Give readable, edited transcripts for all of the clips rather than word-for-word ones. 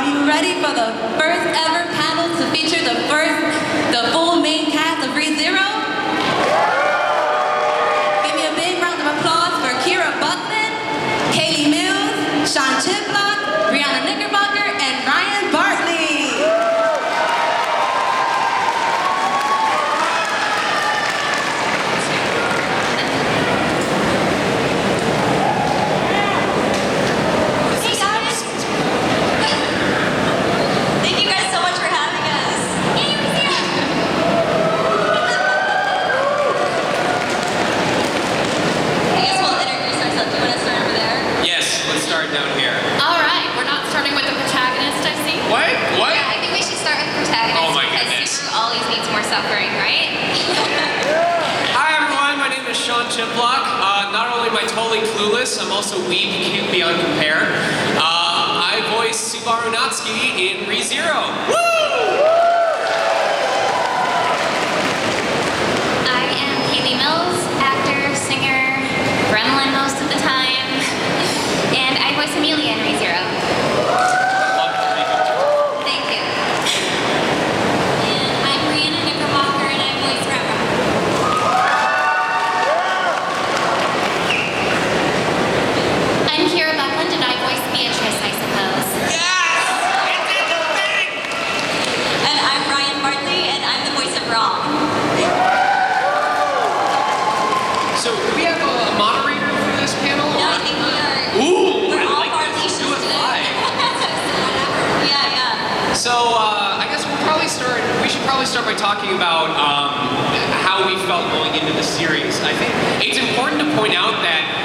you ready for the first ever panel to feature the full main cast of ReZero? Give me a big round of applause for Kira Buckland, Kayli Mills, Chiplock, Brianna Knickerbocker, and Bartley. Suffering, right? Hi everyone, my name is Chiplock. Not only am I totally clueless, I'm also weeb, cute beyond compare. I voice Subaru in ReZero. Woo! I am Kayli Mills, actor, singer, gremlin most of the time, and I voice Emilia in ReZero. Kira Buckland and I voice Beatrice, I suppose. Yes! It did the thing! And I'm Bartley, and I'm the voice of Ron. So, do we have a moderator for this panel? No, I think we are. Ooh! We're all like Bartleys do it today. live. Yeah. So, I guess we should probably start by talking about how we felt going into the series. I think it's important to point out that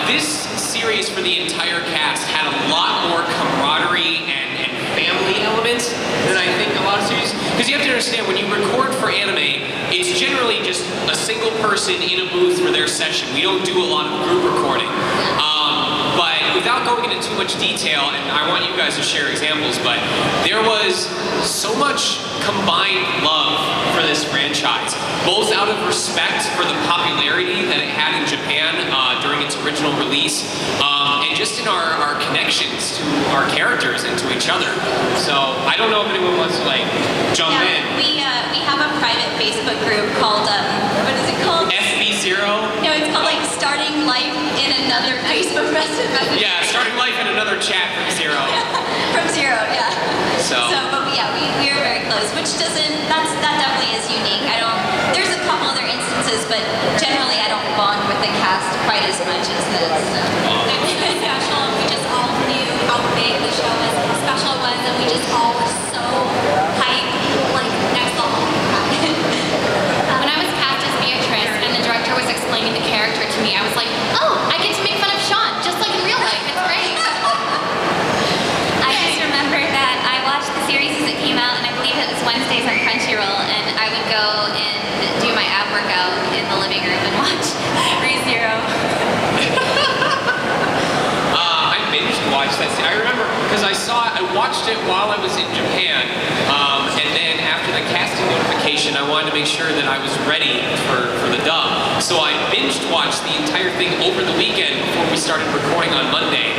this series for the entire cast had a lot more camaraderie and family elements than I think a lot of series. Because you have to understand, when you record for anime, it's generally just a single person in a booth for their session. We don't do a lot of group recording. But without going into too much detail, and I want you guys to share examples, but there was so much combined love for this franchise, both out of respect for the popularity that it had in Japan during its original release, and just in our connections to our characters and to each other. So I don't know if anyone wants to jump in. We have a private Facebook group called what is it called? FB0. No, it's called Starting Life in Another Facebook message. Yeah, Starting Life in Another Chat from Zero. From Zero, yeah. But yeah, we are very close, which that definitely is unique. There's a couple other instances, but generally I don't bond with the cast quite as much as this. So. It was so special, and we just all knew how big the show was, how special it was, and we just all were so hyped, next level. When I was cast as Beatrice and the director was explaining the character to me, I was like, oh, I get to make fun of Sean, just like in real life. It's great. I just remember that I watched the series as it came out, and I believe it was Wednesdays on Crunchyroll, and I would go and do my ab workout in the living room and watch ReZero. I binged watched that. I remember because I watched it while I was in Japan, and then after the casting notification, I wanted to make sure that I was ready for the dub. So I binged watched the entire thing over the weekend before we started recording on Monday.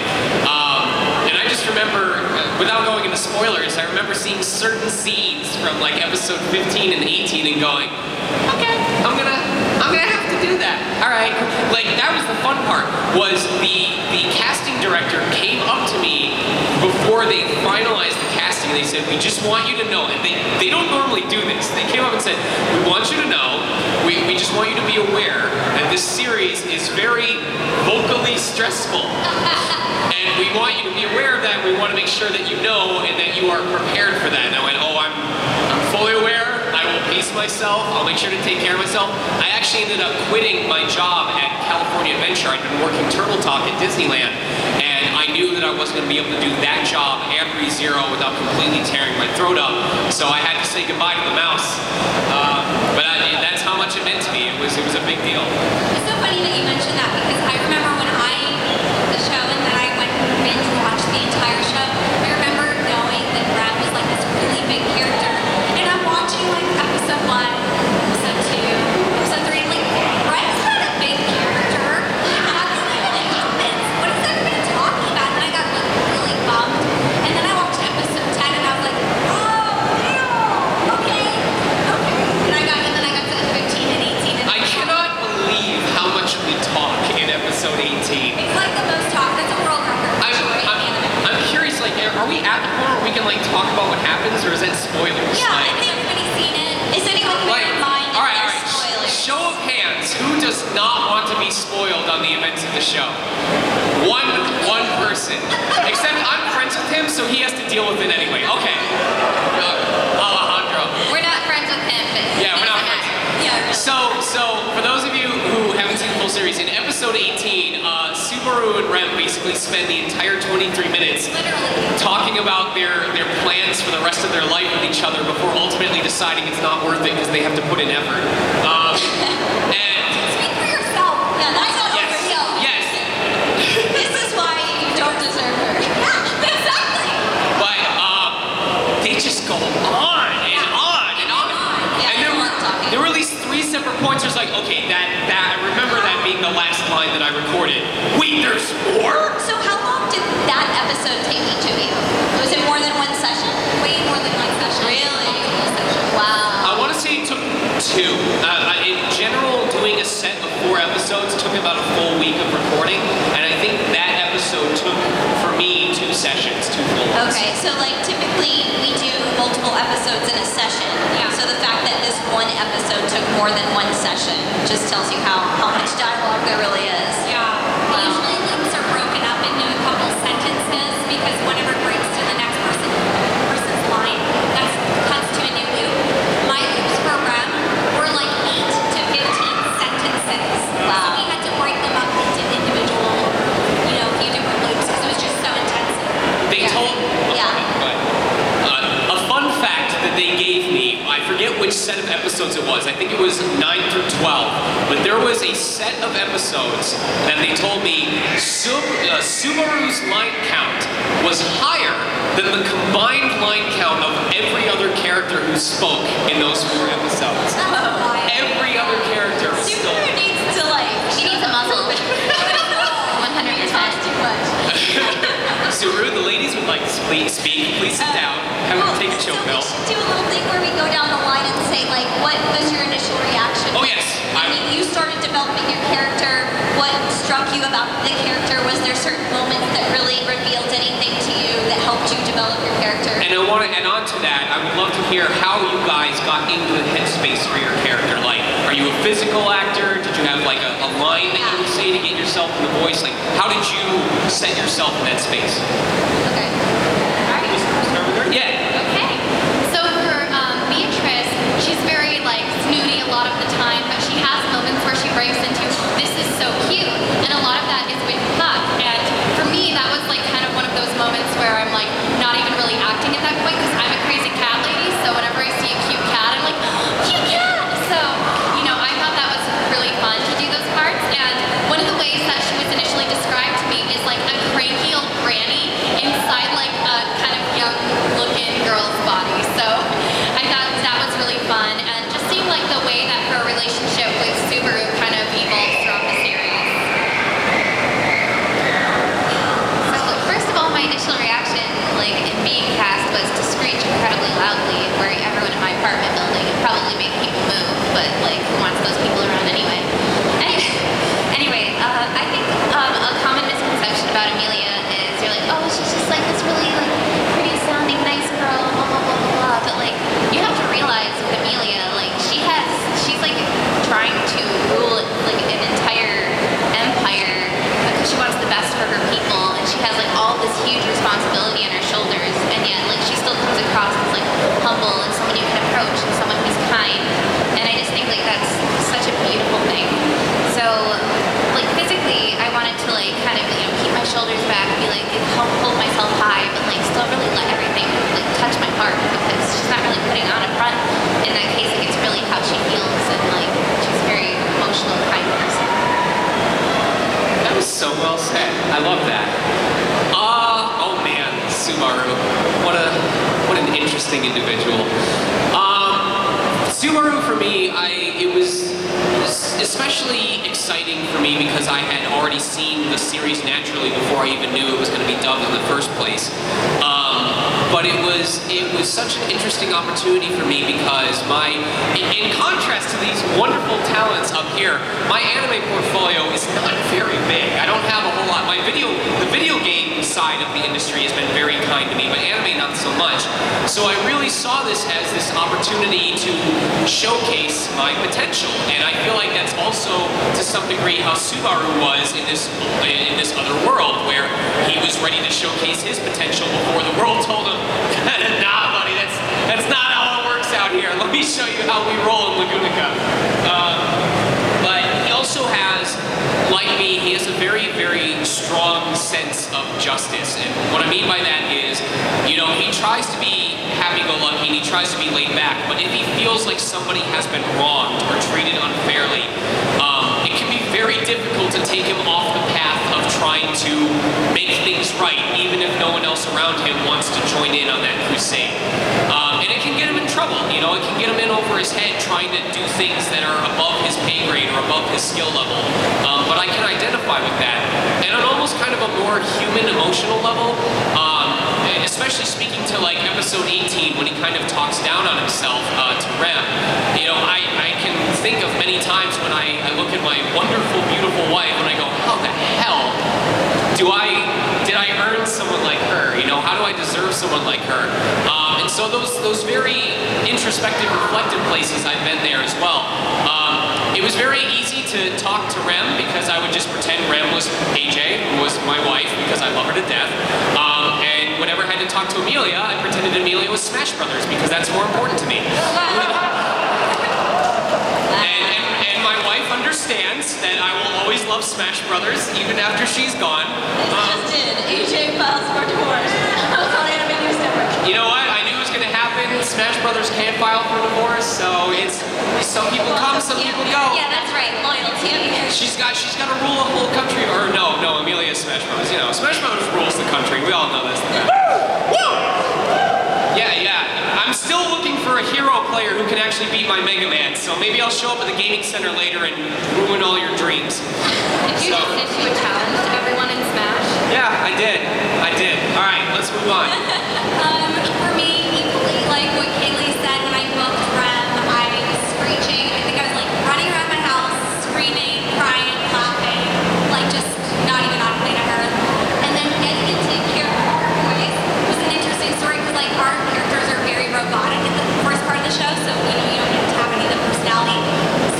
And I just remember, without going into spoilers, I remember seeing certain scenes from episode 15 and 18 and going, okay, I'm gonna have to do that. All right, that was the fun part. Was the casting director came up to me before they finalized the casting. They said, we just want you to know, and they don't normally do this. They came up and said, we want you to know, we just want you to be aware that this series is very vocally stressful. And we want you to be aware of that. We want to make sure that you know and that you are prepared for that. And I went, oh, I'm fully aware. I will pace myself. I'll make sure to take care of myself. I actually ended up quitting my job at California Adventure. I'd been working Turtle Talk at Disneyland, and I knew that I wasn't going to be able to do that job and ReZero without completely tearing my throat up. So I had to say goodbye to the mouse. But that's how much it meant to me. It was a big deal. It's so funny that you mentioned that, because I remember when the show, and then I went and binge watched the entire show. I remember knowing that Brad was this really big character, and I'm watching episode 1, episode 2, episode 3, Brad's not a big character. How does that even happen? What is everybody talking about? And I got really bummed. And then I watched episode are we at the point where we can like talk about what happens, or is that spoilers? Yeah, I Like, think Everybody's seen it. is anyone like, in mind all if right, all there's right. spoilers? Show of hands. Who does not want to be spoiled on the events of the show? One person. Except I'm friends with him, so he has to deal with it anyway. Okay. Alejandro. We're not friends with him, but Yeah, we're not friends. Yeah, really. So for those of you who haven't seen the full series, in episode 18, Subaru and Rem basically spend the entire 23 minutes talking about their plans for the rest of their life with each other before ultimately deciding it's not worth it because they have to put in effort. And Speak for yourself. Yeah, that's not yes, real. yes. This is why you don't deserve her. Exactly. But they just go on and on and on. Yeah, And I love talking. there were at least 3 separate points. There's like, okay, that I remember that being the last line that I recorded. Wait, there's more? So how long did that episode take each of you? Was it more than one session? Way more than one session. Really? Multiple sessions. Wow. I want to say it took 2. In general, doing a set of 4 episodes took about a full week of recording, and I think that episode took, for me, 2 sessions, 2 full ones. Okay, so like typically we do multiple episodes in a session. Yeah. So the fact that this one episode took more than one session just tells you how much dialogue there really is. Yeah. Wow. Usually loops are broken up into a couple sentences because whenever it breaks to the next person's line, that cuts to a new loop. My loops for Rem were like 8 to 15 sentences. Wow. So we had to break them up into individual, few different loops because it was just so intensive. They Yeah. told Yeah. a fun fact that they gave me, I forget which set of episodes it was, I think it was 9 through 12, but there was a set of episodes that they told me Subaru's line count was higher than the combined line count of every other character who spoke in those 4 episodes. Every other character was still... Subaru needs to like. she needs a muzzle. 100%. Too much. Subaru, the ladies would like to speak. Please sit down. Have Well, take a chill so pill. we should do a little thing where we go down the line and say like, what was your initial reaction? Oh, yes. I mean, you started developing your character. What struck you about the character? Was there certain moments that really revealed anything to you that helped you develop your character? And I want to add on to that, I would love to hear how you guys got into the headspace for your character. Like, are you a physical actor? Did you have like a line that you would say to get yourself in the voice? Like, how did you set yourself in that space? Okay. Start with her? Yeah. Okay. So for Beatrice, she's very like snooty a lot of the time, but she has moments where she breaks into, this is so cute. And a lot of that is with Puck. And for me, that was like kind of one of those moments where I'm like not even really acting at that point because I'm a crazy cat lady. So whenever I see a cute cat, I'm like, cute cat. So, I thought that was really fun to do those parts. And one of the ways that she was initially described to me is like a cranky old granny inside like a kind of young looking girl's body. So I thought that was really fun and just seemed like the way that her relationship with Subaru kind of evolved throughout the series. So first of all, my initial reaction, like in being cast, was to screech incredibly loudly, worry everyone in my apartment building, and probably make people move. But like, who wants those people around anyway? Anyway, I think a common misconception about Emilia is you're like, oh, she's just like this really like pretty sounding nice girl, blah blah blah blah blah. But like, you have to realize with Emilia, like she's like trying to rule like an entire empire because she wants the best for her people, and she has like all this huge responsibility on her shoulders, and yet like she still comes across as like humble and someone you can approach and someone who's kind. And I just think like that's such a beautiful thing. So like physically, I wanted to like kind of keep my shoulders back and be like hold myself high, but like still really let everything like touch my heart because she's not really putting on a front. In that case, like it's really how she feels, and like she's a very emotional, kind person. That was so well said. I love that. Oh man, Subaru. What an interesting individual. Subaru for me, it was especially exciting for me because I had already seen the series naturally before I even knew it was going to be dubbed in the first place. but it was such an interesting opportunity for me because in contrast to these wonderful talents up here, my anime portfolio is not very big. I don't have a whole lot. The video game side of the industry has been very kind to me, but anime not so much. So I really saw this as this opportunity to showcase my potential, and I feel like that's also to some degree how Subaru was in this other world, where he was ready to showcase his potential before the world told him, nah, buddy, that's not how it works out here. Let me show you how we roll in Lagunica. But he also has, like me, he has a very, very strong sense of justice. And what I mean by that is, you know, he tries to be happy-go-lucky and he tries to be laid back, but if he feels like somebody has been wronged or treated unfairly, it can be very difficult to take him off the path of trying to make things right, even if no one else around him wants to join in on that crusade. And it can get him in trouble, you know, it can get him in over his head trying to do things that are above his pay grade or above his skill level. But I can identify with that. And on almost kind of a more human, emotional level, especially speaking to like episode 18 when he kind of talks down on himself to Rem, you know, I can think of many times when I look at my wonderful, beautiful wife and I go, how the hell did I earn someone like her? You know, how do I deserve someone like her? And so those very introspective, reflective places, I've been there as well. It was very easy to talk to Rem because I would just pretend Rem was AJ, who was my wife, because I love her to death. And whenever I had to talk to Emilia, I pretended Emilia was Smash Brothers because that's more important to me. And my wife understands that I will always love Smash Brothers even after she's gone. Just did. AJ files for divorce. On Anime News Network. You know what? I knew it was going to happen. Smash Brothers can't file for divorce, so it's some people come, some people go. Yeah, that's right. Loyalty. She's got to rule a whole country. Or no, Emilia is Smash Brothers. You know, Smash Brothers rules the country. We all know this. Woo! Yeah. I'm still looking for a hero player who can actually beat my Mega Man. So maybe I'll show up at the gaming center later and ruin all your dreams. Did you just issue a challenge to everyone in Smash? Yeah, I did. All right, let's move on. For me, equally like what Kayli said, when I booked Rem, I was screeching. I think I was like running around my house, screaming, crying, laughing, like just not even honestly to her. And then getting into Kira Buckland voice was an interesting story because like our characters are very robotic in the first part of the show, so you know you don't get to have any of the personality.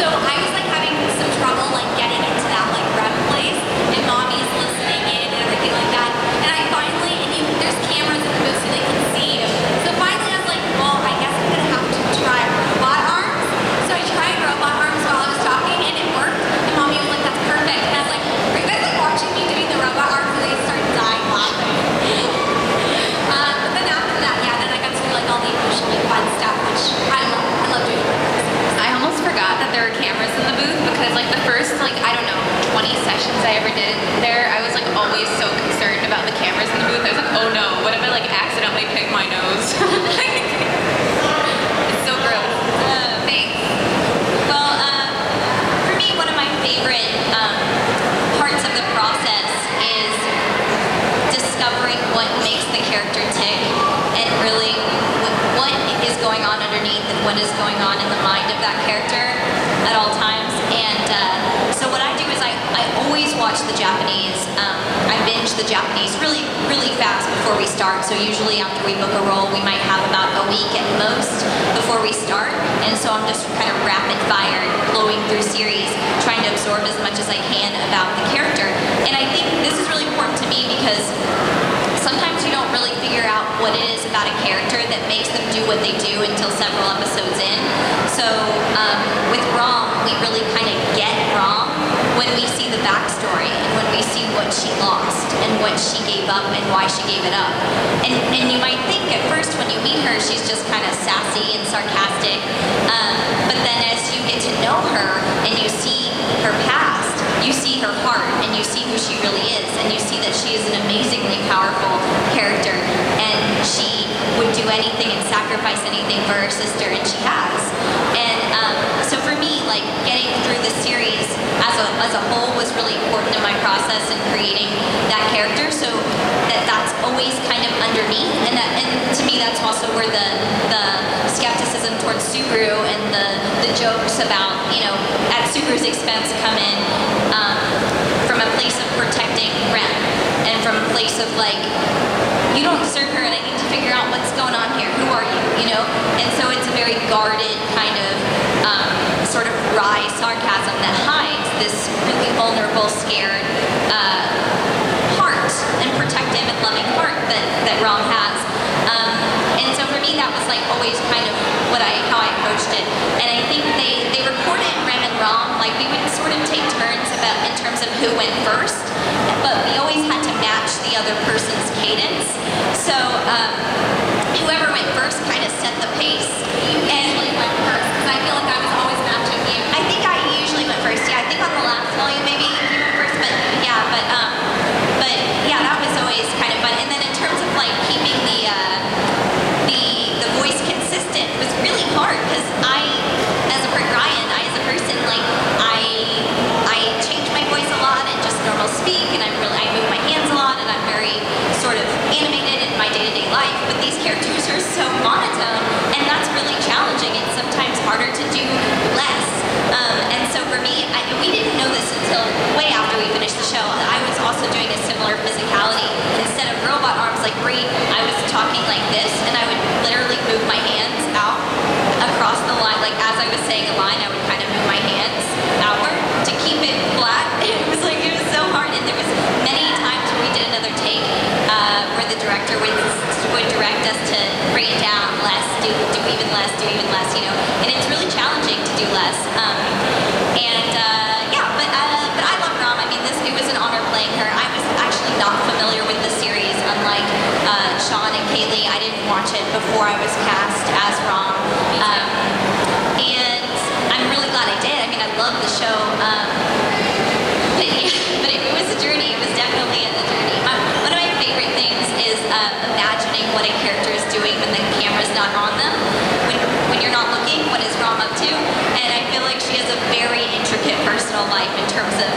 So I was like having some trouble like getting into that like Rem place, and mommy's listening in and everything like that. And I finally, there's cameras in the booth so they can see you. So finally I was like, well, I guess I'm gonna have to try robot arms. So I tried robot arms while I was talking and it worked. And mommy was like, that's perfect. And I was like, are you guys like watching me doing the robot arms? And they started dying laughing. But then after that, yeah, then I got to do like all the emotionally fun stuff, which I love doing. I almost forgot that there were cameras in the booth because like the first I don't know 20 sessions I ever did there, I was like always so concerned about the cameras in the booth. I was like, oh no, what if I like accidentally pick my nose? It's so gross. Thanks. Well, for me, one of my favorite parts of the process is discovering what makes the character tick and really what is going on underneath and what is going on in the mind of that character at all times. And so what I do is I always watch the Japanese. I binge the Japanese really, really fast before we start. So usually after we book a role, we might have about a week at most before we start. And so I'm just kind of rapid fire, blowing through series, trying to absorb as much as I can about the character. And I think this is really important to me because sometimes you don't really figure out what it is about a character that makes them do what they do until several episodes in. So with Rom, we really kind of get Rom when we see the backstory and when we see what she lost and what she gave up and why she gave it up. And you might think at first when you meet her, she's just kind of sassy and sarcastic. But then as you get to know her and you see her past, you see her heart and you see who she really is, and you see that she is an amazingly powerful character and she would do anything and sacrifice anything for her sister, and she has. And so for me, like getting through the series as a whole was really important in my process in creating that character. So that's always kind of underneath, and to me that's also where the skepticism towards Subaru and the jokes about, you know, at Subaru's expense come in from a place of protecting Rem and from a place of like, you don't deserve her and I need to figure out what's going on here. Who are you know? And so it's a very guarded kind of sort of wry sarcasm that hides this really vulnerable, scared heart and protective and loving heart that Rom has. And so for me, that was like always kind of how I approached it. And I think they recorded Rem and Rom, like we would sort of take turns in terms of who went first, but we always had to match the other person's cadence. So whoever went first kind of set the pace. You usually went first, because I feel like I was always matching you. I think I usually went first. Yeah, I think on the last volume maybe you went first, but yeah, that was always kind of fun. And then in terms of like keeping the voice consistent was really hard because as a person, like I change my voice a lot and just normal speak, and I move my hands a lot, and I'm very sort of animated in my day-to-day life. But these characters are so monotone, and that's really challenging. It's sometimes harder to do less. And so for me, we didn't know this until way after we finished the show. I was also doing a similar physicality. Instead of robot arms like Brie, I was talking like this, and I would literally move my hands out across the line. Like as I was saying a line, I would kind of move my hands outward to keep it flat. It was so hard. And there was many times where we did another take where the director would direct us to bring it down less, do even less, you know. And it's really challenging to do less. But I love Rom. I mean, it was an honor playing her. I was actually not familiar with the series, unlike Sean and Kayli. I didn't watch it before I was cast as Rom. And I'm really glad I did. I mean, I love the show. But it was a journey. It was definitely a journey. One of my favorite things is imagining what a character is doing when the camera's not on them. When you're not looking, what is Rom up to? And I feel like she has a very intricate personal life in terms of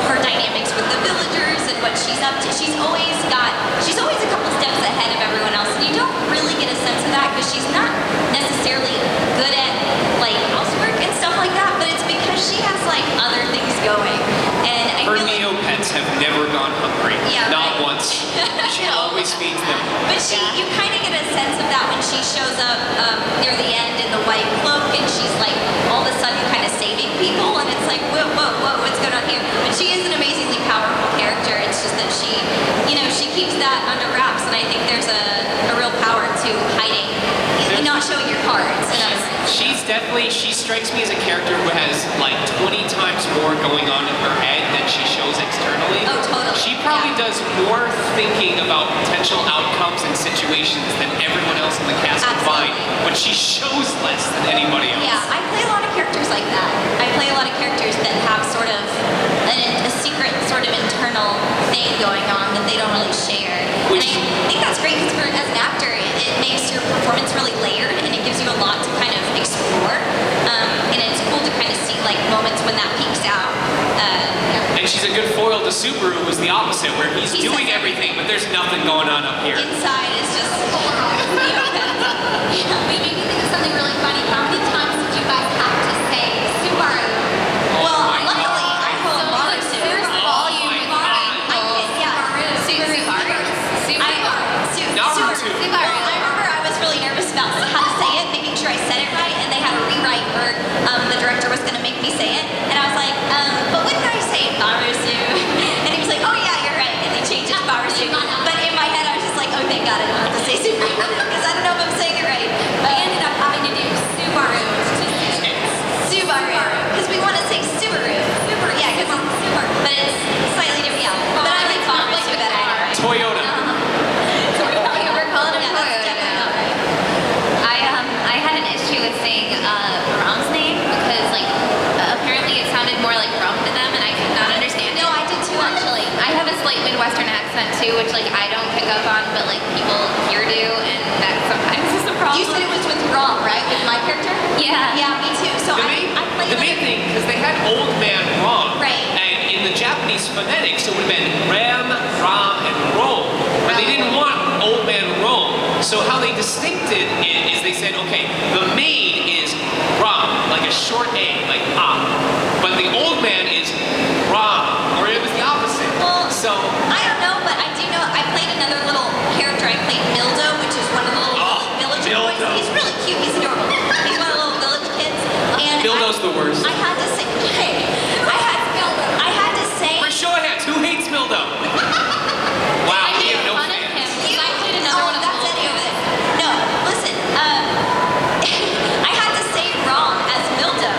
her dynamics with the villagers and what she's up to. She's always a couple steps ahead of everyone else, and you don't really get a sense of that because she's not necessarily good at like housework and stuff like that, but it's because she has like other things going. And I Her feel like Neopets have never gone hungry. Yeah, not right. once. She always feeds them. But you kind of get a sense of that when she shows up near the end in the white cloak, and she's like all of a sudden kind of saving people, and it's like, whoa, what's going on here? But she is an amazingly powerful character. It's just that she keeps that under wraps, and I think there's a real power to hiding, not showing your cards. She strikes me as a character who has like 20 times more going on in her head than she shows externally. Oh, totally. She probably does more thinking about potential outcomes and situations than everyone else in the cast combined, but she shows less than anybody else. Yeah, I play a lot of characters like that. I play a lot of characters that have sort of a secret sort of internal thing going on that they don't really share. And I think that's great because as an actor, it makes your performance really layered, and it gives you a lot to kind of explore. And it's cool to kind of see like moments when that peaks out. And she's a good foil to Subaru, who's the opposite, where he's doing everything, but there's nothing going on up here. Inside is just We made me think of something really funny. How many times did you guys have to say Subaru? Well, my luckily God. I hold water There's Subaru. volume in Subaru. Well, I remember I was really nervous about how to say it, making sure I said it right, and they had a rewrite where the director was going to make me say it, and I was like, but wouldn't I say Barasu? And he was like, oh yeah, you're right, and they changed it to Barasu. But in my head, I was just like, oh thank God I don't have to say Subaru, because I don't know if I'm saying it right. But I ended up having to do Subaru. Subaru, because we want to say Subaru. Yeah, because but it's slightly different. Yeah, but I like Barasu better. Toyota. We're calling it Yeah, that's definitely not right. I had an issue with saying Rom's name because apparently it sounded more like Rum to them, and I could not understand No, it. I did too actually. I have a slight Midwestern accent too, which I don't pick up on, but people here do, and that sometimes is a problem. You said it was with wrong, right? With my character? Yeah. Yeah, me too. So The I played main thing, because they had old man wrong. Right. And in the Japanese phonetics, it would have been Ram, Ram, and Rome. But they didn't want old man Rome. So how they distincted it is they said, okay, the maid is Ram, like a short A, like ah. But the old man is Ram, or it was the opposite. Well, So I don't know, but I do know I played another little character. I played Mildo, which is one of the little village boys. Mildo. He's really cute. He's adorable. He's one of the little village kids. And Mildo's the worst. I had to say, hey, I had to say. For show of hands, who hates Mildo? Wow, I we made have no fun of fans. him because I played another one of that's the any of it. No, listen. I had to say wrong as Mildo,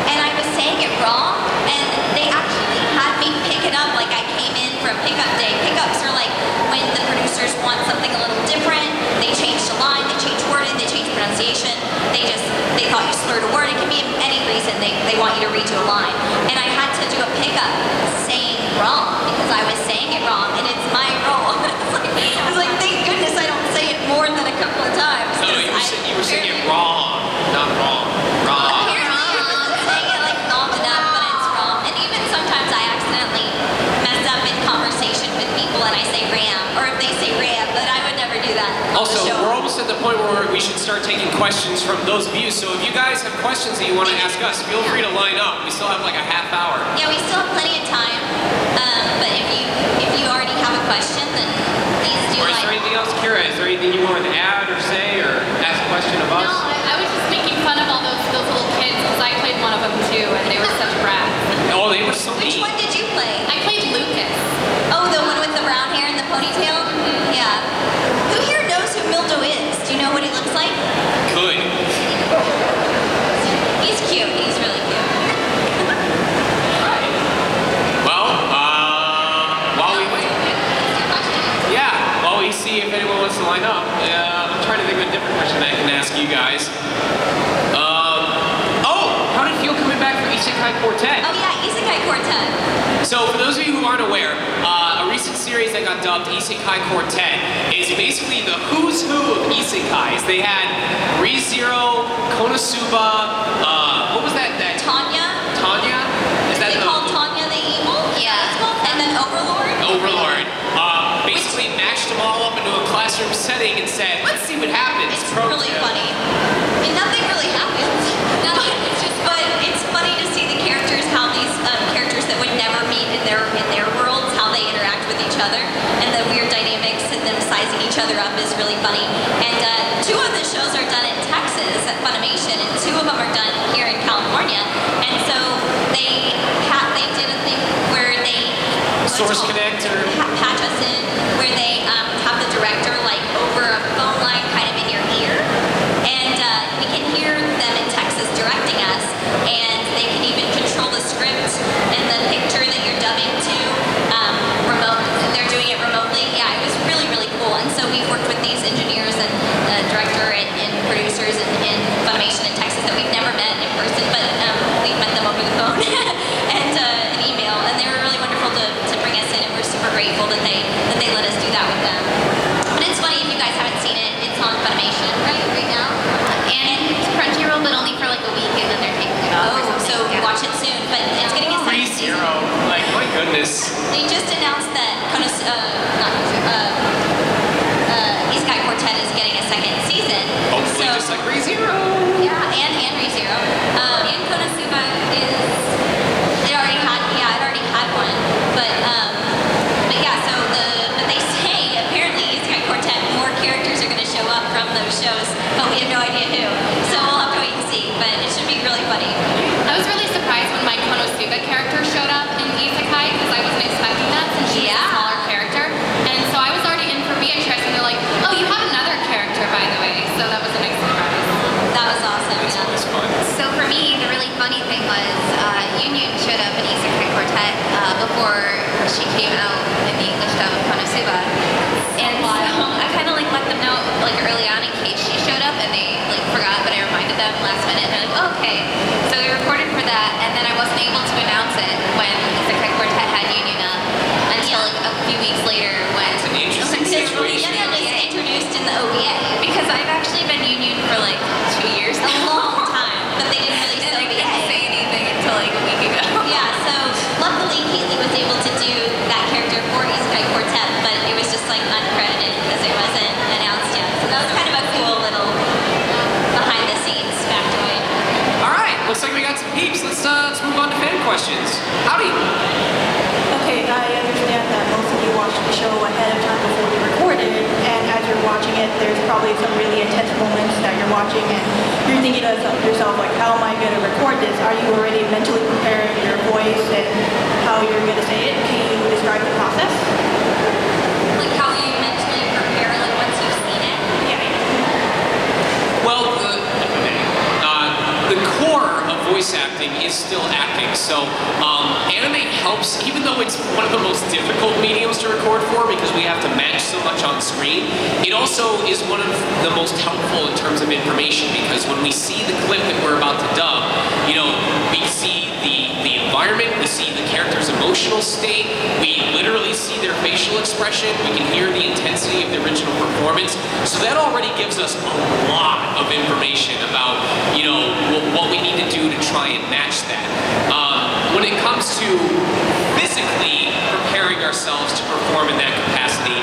and I was saying it wrong, and they actually had me pick it up like I came in for a pickup day. Pickups are like when the producers want something a little different. They changed a line, they changed wording, they changed pronunciation. They thought you slurred a word. It can be any reason they want you to redo a line. And I had to do a pickup saying wrong because I was saying it wrong, and it's my role. I was like, thank goodness I don't say it more than a couple of times. So you were saying it wrong, not wrong. Wrong. Apparently, I'm saying it like long enough, but it's wrong. And even sometimes I accidentally mess up in conversation with people and I say ram, or if they say ram, but I would never do that on Also, the show. we're almost at the point where we should start taking questions from those of you. So if you guys have questions that you want to ask us, feel free to line up. We still have like a half hour. Yeah, we still have plenty of time. But if you already have a question, then please do Or is there anything else, Kira? Is there anything you wanted to add or say or ask a question of us? No, I was just making fun of all those little kids because I played one of them too, and they were such brats. Oh, they were so Which mean. one did you play? I played Lucas. Oh, the one with the brown hair and the ponytail? Yeah. Who here knows who Mildo is? Do you know what he looks like? Good. He's cute. He's really cute. Well, while we see if anyone wants to line up, I'm trying to think of a different question that I can ask you guys. How did it feel coming back from Isekai Quartet? Oh yeah, Isekai Quartet. So for those of you who aren't aware, a recent series that got dubbed Isekai Quartet is basically the who's who of isekais. They had ReZero, Konosuba, what was that? Tanya. Tanya? Is that They called Tanya the Evil? Yeah. It's called, and then Overlord? Overlord? Basically matched them all up into a classroom setting and said, let's see what happens. It's really funny. I mean, nothing really happens. But it's funny to see the characters, how these characters that would never meet in their worlds, how they interact with each other, and the weird dynamics and them sizing each other up is really funny. And two of the shows are done in Texas at Funimation, and two of them are done here in California. And so they did a thing where they Source Connect or patch us in, where they have the director like over a phone line kind of in your ear, and we can hear them in Texas directing us, and they can even control the script and the picture that you're dubbing to remote. They're doing it remotely. Yeah, it was really, really cool. And so we've worked with these engineers and director and producers in Funimation in Texas that we've never met in person, but we've met them over the phone and an email, and they were really wonderful to bring us in, and we're super grateful that they let us do that with them. But it's funny, if you guys haven't seen it, it's on Funimation right now. And it's Crunchyroll, but only for like a week, and then they're taking it off. or Oh, something. so watch it soon. But it's getting a second season. ReZero. Like, my goodness. They just announced that Isekai Quartet is getting a second season. Hopefully So- just like ReZero. Yeah, and ReZero. And Konosuba it already had one. But yeah, but they say apparently Isekai Quartet more characters are gonna show up from those shows, but we have no idea who. So we'll have to wait and see. But it should be really funny. I was really surprised when my Konosuba character showed up in Isekai because I wasn't expecting that since she's a smaller character. And so I was already in for Beatrice, and they're like, oh, you have another character, by the way. So that was a nice surprise. That was awesome. It's Yeah. always fun. So for me, the really funny thing was Union showed up in Isekai Quartet before she came out in the English dub of Konosuba. And so I kind of like let them know like early on in case she showed up, and they like forgot, but I reminded them last minute, and they're like, oh, okay. So we recorded for that, and then I wasn't able to announce it when Isekai Quartet had Union up until like a few weeks later when It's an interesting Because situation. Union is introduced in the OVA. because I've actually been Union for like 2 questions. Howdy. Okay, I understand that most of you watch the show ahead of time before we recorded, and as you're watching it, there's probably some really intense moments that you're watching, and you're thinking to yourself, like, how am I going to record this? Are you already mentally preparing your voice and how you're going to say it? Can you describe the process? Like how you mentally prepare, like once you've seen it. Well, the core of voice acting is still acting. So anime helps, even though it's one of the most difficult mediums to record for because we have to match so much on screen, it also is one of the most helpful in terms of information because when we see the clip that we're about to dub, you know, we see the environment, we see the character's emotional state, we literally see their facial expression, we can hear the intensity of the original performance. So that already gives us a lot of information about, you know, what we need to do to try and match that. When it comes to physically preparing ourselves to perform in that capacity,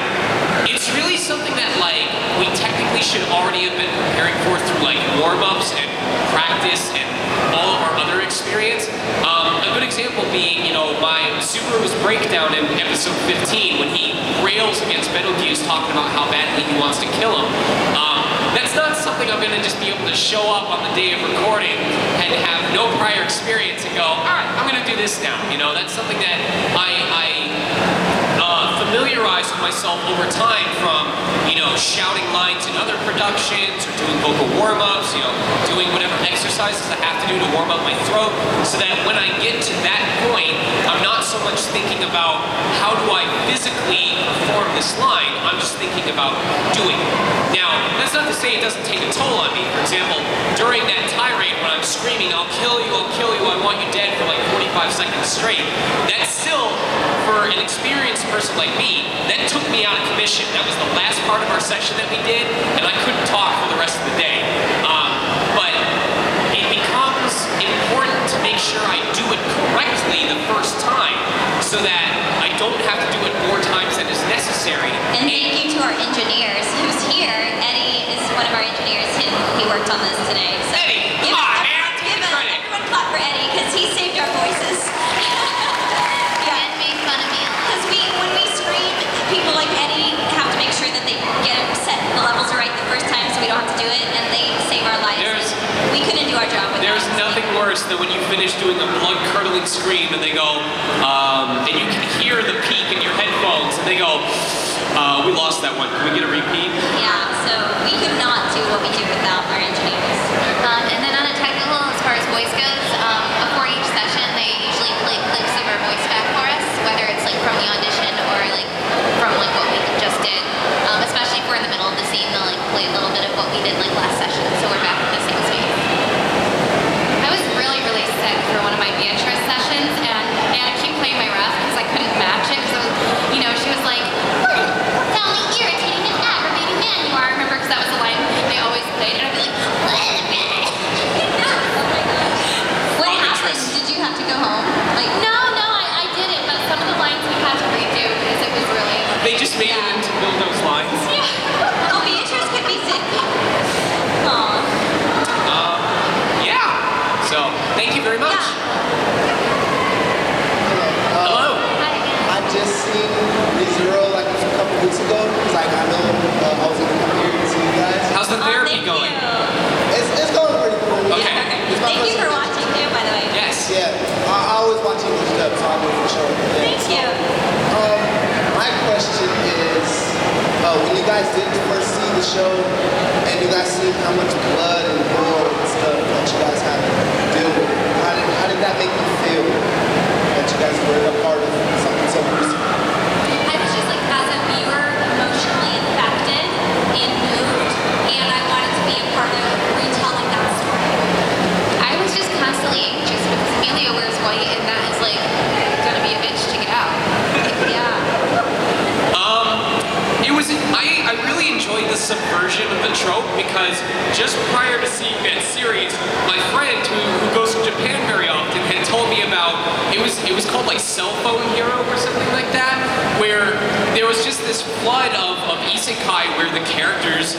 it's really something that like we technically should already have been preparing for through like warm-ups and practice and all of our other experience. A good example being, you know, my Subaru's breakdown in episode 15 when he rails against Betelgeuse talking about how badly he wants to kill him. That's not something I'm going to just be able to show up on the day of recording and have no prior experience and go, all right, I'm going to do this now. You know, that's something that I familiarized with myself over time from, you know, shouting lines in other productions or doing vocal warm-ups, you know, doing whatever exercises I have to do to warm up my throat so that when I get to that point, I'm not so much thinking about how do I physically perform this line, I'm just thinking about doing it. Now, that's not to say it doesn't take a toll on me. For example, during that tirade when I'm screaming, I'll kill you, I want you dead for like 45 seconds straight, that's still, for an experienced person like me, that took me out of commission. That was the last part of our session that we did, and I couldn't talk for the rest of the day. But it becomes important to make sure I do it correctly the first time so that I don't have to do it more times than is necessary. And thank you to our engineers who's here. Eddie is one of our engineers. He worked on this today. So Eddie, come on, man, take give the credit. everyone clap for Eddie because he saved our voices. And made fun of me a lot. Because when we scream, people like Eddie have to make sure that they get it set, the levels are right the first time so we don't have to do it, and they save our lives. We couldn't do our job without There's nothing worse than when you finish doing a blood-curdling scream and they go, and you can hear the peak in your headphones, and they go, we lost that one. Can we get a repeat? Yeah, so we could not do what we do without our engineers. And then on a technical, as far as voice goes, before each session, they usually play clips of our voice back for us, whether it's like from the audition or like from like what we just did. Especially if we're in the middle of the scene, they'll like play a little bit of what we did like last session, so we're back in the same space. I was really, really sick for one of my Beatrice sessions, and Anna kept playing my ref because I couldn't match it because, you know, she was like, "What how irritating and aggravating man you are." I remember because that was the line they always played, and I'd be like, What happened? Did you have to go home? Like, No, I did it, but some of the lines we had to redo because it was really. They just made it into those lines. oh, Beatrice could be sick. Aw. Yeah. So, thank you very much. Hello. Hi again. I just seen ReZero like a couple weeks ago. It's like I know I was gonna come here to see you guys. How's the therapy Thank going? you. It's going pretty cool. Okay. It's my Thank you first for time. watching too, by the way. Yes. Yeah, I always watch English dub, so I know for sure. Thank you. My question is, when you guys did first see the show, and you guys see how much blood and gore and stuff that you guys had to deal with, how did that make you feel that you guys were a part of something so gruesome? I was just like, as a viewer, emotionally affected and moved, and I wanted to be a part of retelling that story. I was just constantly anxious because Emilia wears white, and that is like gonna be a bitch to get out. Yeah. It was, I really enjoyed the subversion of the trope because just prior to seeing that series, my friend who goes to Japan very often had told me about, it was called like Cell Phone Hero or something like that, where there was just this flood of isekai where the characters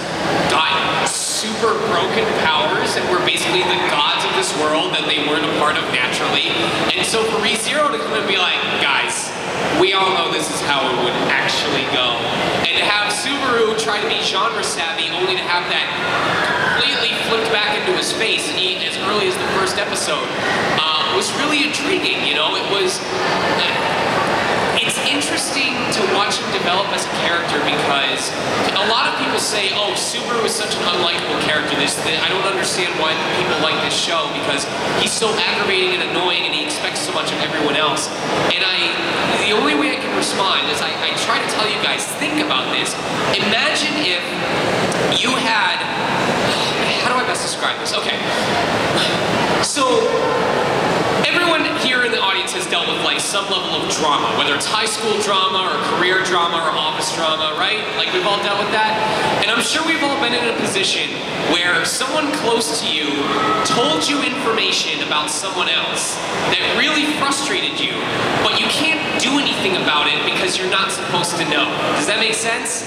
died super broken powers and were basically the gods of this world that they weren't a part of naturally. And so for ReZero to come and be like, guys, we all know this is how it would actually go. And to have Subaru try to be genre savvy only to have that completely flipped back into his face as early as the first episode was really intriguing, you know. It was... It's interesting to watch him develop as a character because a lot of people say, oh, Subaru is such an unlikable character. I don't understand why people like this show because he's so aggravating and annoying and he expects so much of everyone else. And the only way I can respond is I try to tell you guys, think about this. Imagine if you had, how do I best describe this? Okay. So, everyone here in the audience has dealt with like some level of drama, whether it's high school drama or career drama or office drama, right? Like we've all dealt with that. And I'm sure we've all been in a position where someone close to you told you information about someone else that really frustrated you, but you can't do anything about it because you're not supposed to know. Does that make sense?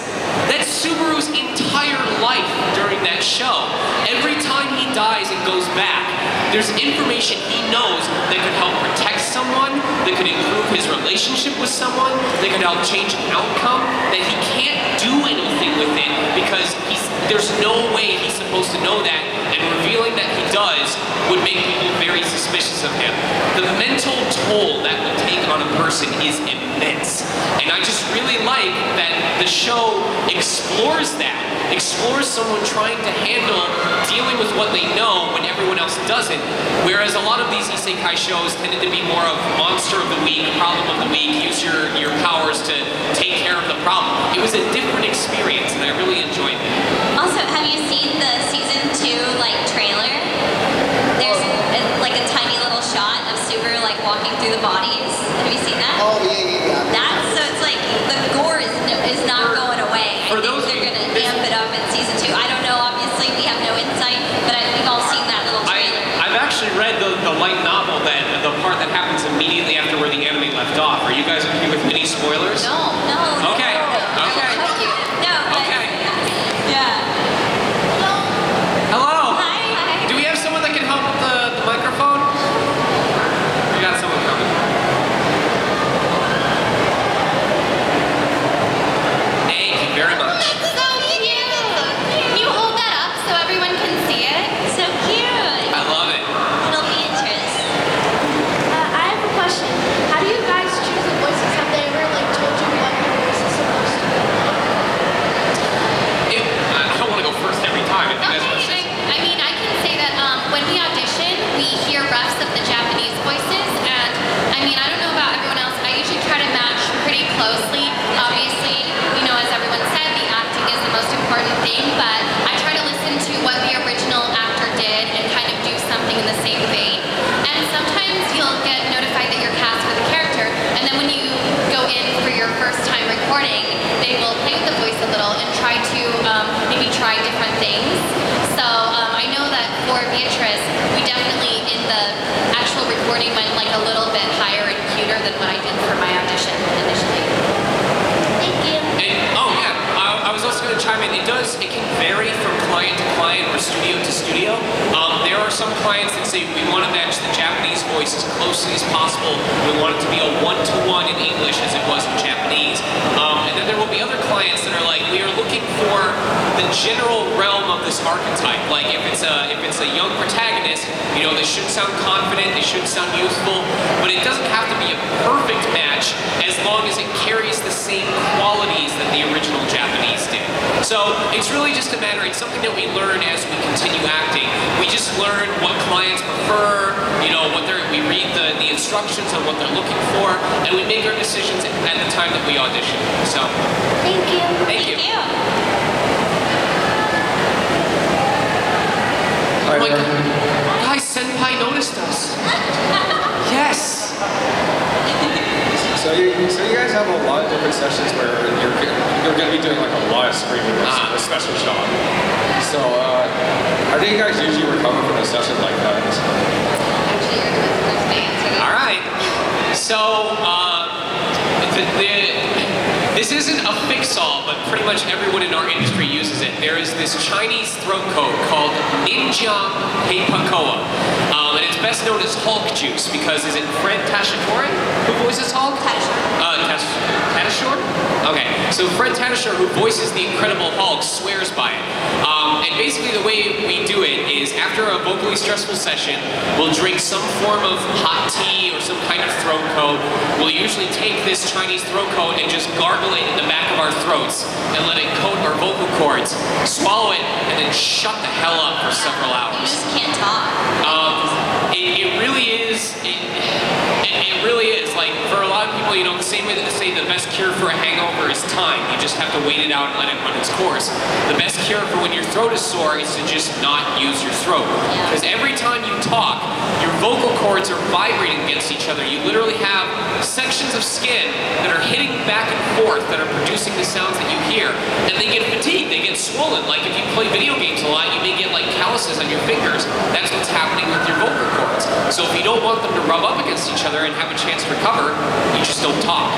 That's Subaru's entire life during that show. Every time he dies and goes back, there's information he knows that could help protect someone, that could improve his relationship with someone, that could help change an outcome, that he can't do anything with it because there's no way he's supposed to know that, and revealing that he does would make people very suspicious of him. The mental toll that would take on a person is immense. And I just really like that the show explores that. Explores someone trying to handle dealing with what they know when everyone else doesn't. Whereas a lot of these isekai shows tended to be more of monster of the week, problem of the week, use your powers to take care of the problem. It was a different experience and I really enjoyed it. Also, have you seen the season 2 like trailer? There's like a tiny little shot of Subaru like walking through the bodies. Have you seen that? Oh yeah. That's so it's like the gore is not going away. I think they're gonna amp it up in season 2. I don't know. Obviously, we have no insight, but we've all seen that little trailer. I've actually read the light novel, that the part that happens immediately after where the anime left off. Are you guys okay with mini spoilers? No. Okay. Okay. No. Okay. Yeah. Hello. Hi. Do we have someone that can help with the microphone? We got someone coming. Thank you very much. So cute! Can you hold that up so everyone can see it? So cute. I love it. Little Beatrice. I have a question. How do you guys choose the voices? Have they ever like told you what your voice is supposed to be? I don't want to go first every time. If you guys want to Okay, say I mean, I can say that when we audition, we hear refs of the Japanese voices, and I mean, I don't know about everyone else, I usually try to match pretty closely. Obviously, you know, as everyone said, the acting is the most important thing, but I try to listen to what the original actor did and kind of do something in the same vein. And sometimes you'll get notified that you're cast for the character, and then when you go in for your first time recording, they will play with the voice a little and try to maybe try different things. So I know that for Beatrice, we definitely in the actual recording went like a little bit higher and cuter than what I did for my audition initially. Thank you. oh yeah, I was also going to chime in. It can vary from client to client or studio to studio. There are some clients that say we want to match the Japanese voice as closely as possible. We want it to be a one-to-one in English as it was in Japanese. And then there will be other clients that are like, we are looking for the general realm of this archetype. Like if it's a young protagonist, you know, they should sound confident, they should sound youthful, but it doesn't have to be a perfect match as long as it carries the same qualities that the original Japanese did. So it's really just a matter, it's something that we learn as we continue acting. We just learn what clients prefer, you know, we read the instructions on what they're looking for, and we make our decisions at the time that we audition. So, Thank you. Thank you. Hi, my everyone. God. Guys, Senpai noticed us. Yes. So you guys have a lot of different sessions where you're going to be doing like a lot of screaming with a special shot. So how do you guys usually recover from a session like that? Actually, you're the first to answer that. All right. So This isn't a fix-all, but pretty much everyone in our industry uses it. There is this Chinese throat coat called Ninjiang Heipakoa. And it's best known as Hulk juice because is it Fred Tatasciore who voices Hulk? Tatasciore? Okay, so Fred Tatasciore, who voices the Incredible Hulk, swears by it. And basically the way we do it is after a vocally stressful session, we'll drink some form of hot tea or some kind of throat coat. We'll usually take this Chinese throat coat and just gargle it in the back of our throats and let it coat our vocal cords, swallow it, and then shut the hell up for several hours. You just can't talk. It really is. It really is. Like, for a lot of people, you know, the same way that they say the best cure for a hangover is time. You just have to wait it out and let it run its course. The best cure for when your throat is sore is to just not use your throat. Because every time you talk, your vocal cords are vibrating against each other. You literally have sections of skin that are hitting back and forth that are producing the sounds that you hear. And they get fatigued, they get swollen. Like if you play video games a lot, you may get like calluses on your fingers. That's what's happening with your vocal cords. So if you don't want them to rub up against each other and have a chance to recover, you just don't talk.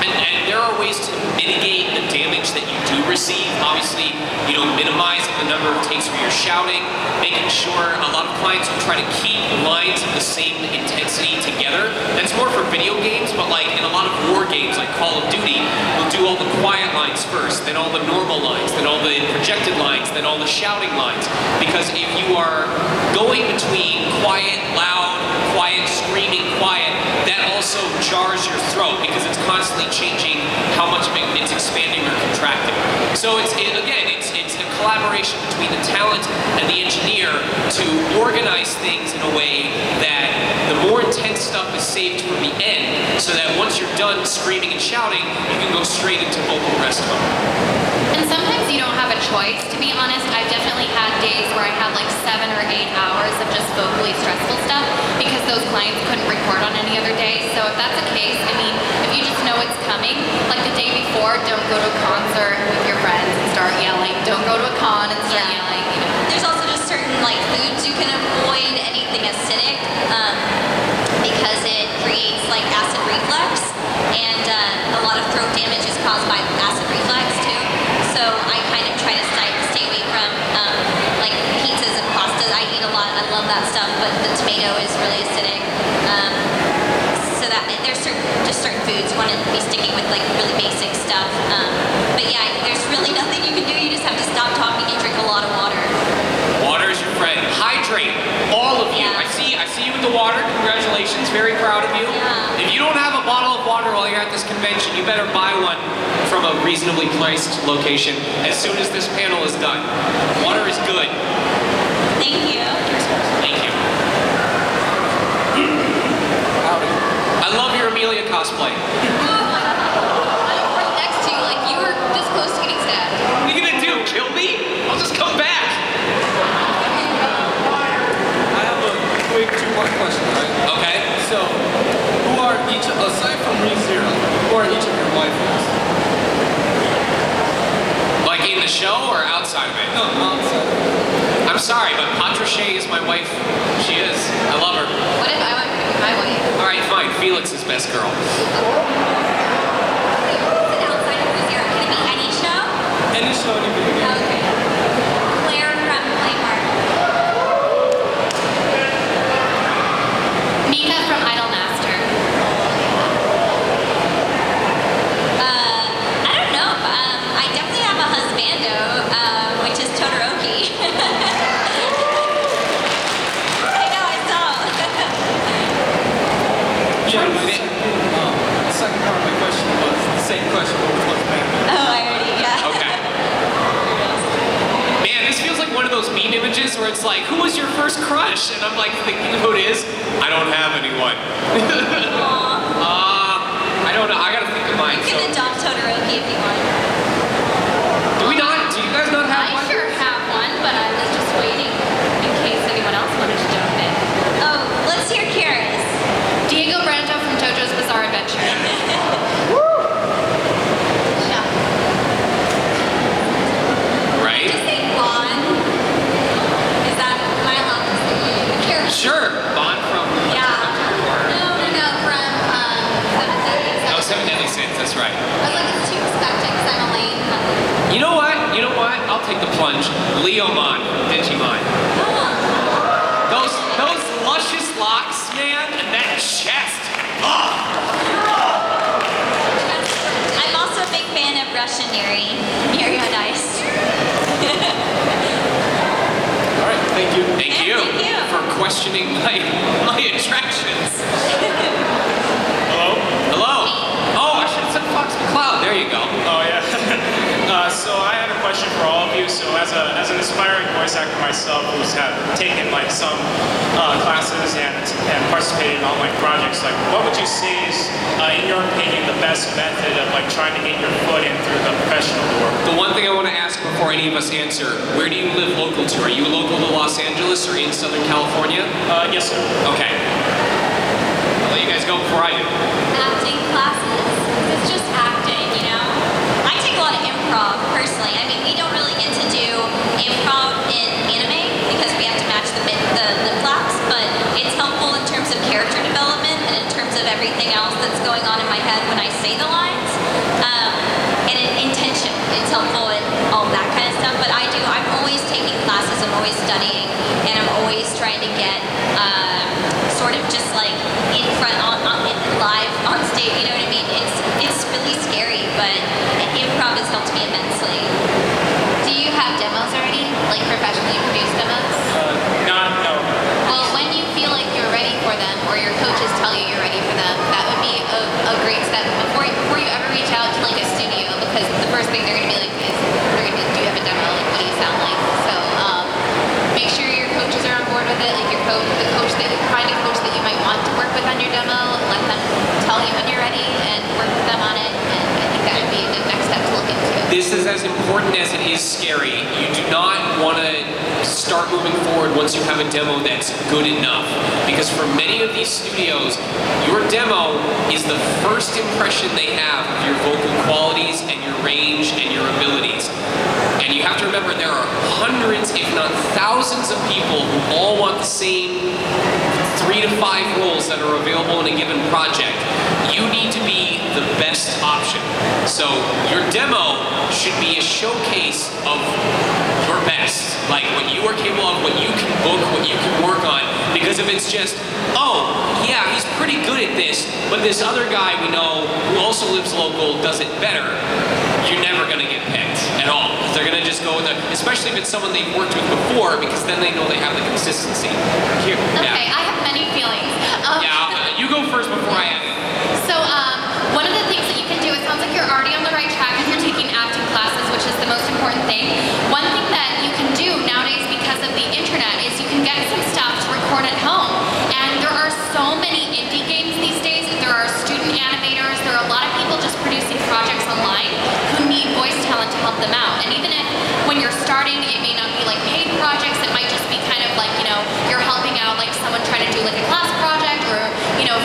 And there are ways to mitigate the damage that you do receive. Obviously, you know, minimizing the number of takes where you're shouting, making sure a lot of clients will try to keep lines of the same intensity together. That's more for video games, but like in a lot of war games like Call of Duty, we'll do all the quiet lines first, then all the normal lines, then all the projected lines, then all the shouting lines. Because if you are going between quiet, loud, quiet, screaming, quiet, that also jars your throat because it's constantly changing how much it's expanding or contracting. So it's a collaboration between the talent and the engineer to organize things in a way that the more intense stuff is saved for the end, so that once you're done screaming and shouting, you can go straight into vocal rest mode. And sometimes you don't have a choice. To be honest, I've definitely had days where I had like 7 or 8 hours of just vocally stressful stuff because those clients couldn't record on any other day. So if that's the case, I mean, if you just know it's coming, like the day before, don't go to a concert with your friends and start yelling. Don't go to a con and start yelling. You know? There's also just certain like foods you can avoid, anything acidic, because it creates like acid reflux, and a lot of throat damage is caused by acid reflux too. So I kind of try to stay away from like pizzas and pastas. I eat a lot. I love that stuff, but the tomato is really acidic. So that there's certain foods you want to be sticking with, like really basic stuff. But yeah, there's really nothing you can do. You just have to stop talking and drink a lot of water. Water is your friend. Hydrate, all of you. Yeah. I see you with the water. Congratulations, very proud of you. Yeah. If you don't have a bottle of water while you're at this convention, you better buy one from a reasonably priced location as soon as this panel is done. Water is good. Thank you. Thank you. I love your Emilia cosplay. Right next to you, like you were this close to getting stabbed. What are you gonna do? Kill me? I'll just come back. I have a quick two-part question, right? Okay. So, who are each, aside from ReZero, who are each of your waifus? Like in the show or outside of it? No, outside. I'm sorry, but Patricia is my wife. She is. I love her. What if I went with my wife? All right, fine. Felix is best girl. Outside of Brazil, can it be any show? Any show, any video game. Okay. Claire from Playmark. Mika from Idolmaster. I don't know. I definitely have a husbando, which is Todoroki. I know, I saw. Yeah, the second part of my question was the same question, but with husband. Oh, I already, yeah. Okay. Man, this feels like one of those meme images where it's like, who was your first crush? And I'm like thinking who it is. I don't have anyone. I don't know. I gotta think of mine. You can adopt Todoroki if you want. Do we not? Do you guys not have I one? sure have one, but I was just waiting in case anyone else wanted to jump in. Oh, let's hear Kira's. Diego Branto from JoJo's Bizarre Adventure. Yeah. Right? Just say Vaughn. Is that my allowed to say? Character. Sure. Bond from Yeah. Hunter or No, from Seven Deadly Sins. Oh, Seven Deadly Sins. That's right. take the plunge. Leomon from Digimon. Those luscious locks, man, and that chest. I'm also a big fan of Russian Yuri on Ice. All right, thank you. Thank you for questioning my attractions. Hello? Hello. Oh, I should have said Fox McCloud. There you go. Oh, yeah. So I had a question for all of you. So as an aspiring voice actor myself who's taken like some classes and participated in online projects, like what would you say is, in your opinion, the best method of like trying to get your foot in through the professional door? The one thing I want to ask before any of us answer, where do you live local to? Are you local to Los Angeles or in Southern California? Yes, sir. Okay. I'll let you guys go before I do. Acting classes. It's just acting, you know? I take a lot of improv, personally. I mean, we don't really get to do improv in anime because we have to match the lip flaps, but it's helpful in terms of character development and in terms of everything else that's going on in my head when I say the lines. And in intention, it's helpful in all that kind of stuff. But I'm always taking classes, I'm always studying, and I'm always trying to get sort of just like in front live on stage. You know what I mean? It's really scary, but improv has helped me immensely. Do you have demos already? Like professionally produced demos? No. Well, when you feel like you're ready for them, or your coaches tell you you're ready for them, that would be a great step before you ever reach out to like a studio, because the first thing they're going to be like is, do you have a demo? Like, what do you sound like? So make sure your coaches are on board with it. Like find a coach that you might want to work with on your demo. Let them tell you when you're ready and work with them on it. And I think that would be the next step to look into. This is as important as it is scary. You do not want to start moving forward once you have a demo that's good enough. Because for many of these studios, your demo is the first impression they have of your vocal qualities and your range and your abilities. And you have to remember there are hundreds, if not thousands of people who all want the same 3 to 5 roles that are available in a given project. You need to be the best option. So your demo should be a showcase of your best, like what you are capable of, what you can book, what you can work on. Because if it's just, oh, yeah, he's pretty good at this, but this other guy we know who also lives local does it better, you're never going to get picked at all. They're going to just go with especially if it's someone they've worked with before, because then they know they have the consistency. Here. Okay, I have many feelings. You go first before I add it. So, one of the things that you can do, it sounds like you're already on the right track if you're taking acting classes, which is the most important thing. One thing that you can do nowadays because of the internet is you can get some stuff to record at home. And there are so many indie games these days. There are student animators. There are a lot of people just producing projects online who need voice talent to help them out. And even if when you're starting, it may not be like paid projects. It might just be kind of like, you're helping out like someone trying to do like a class project or,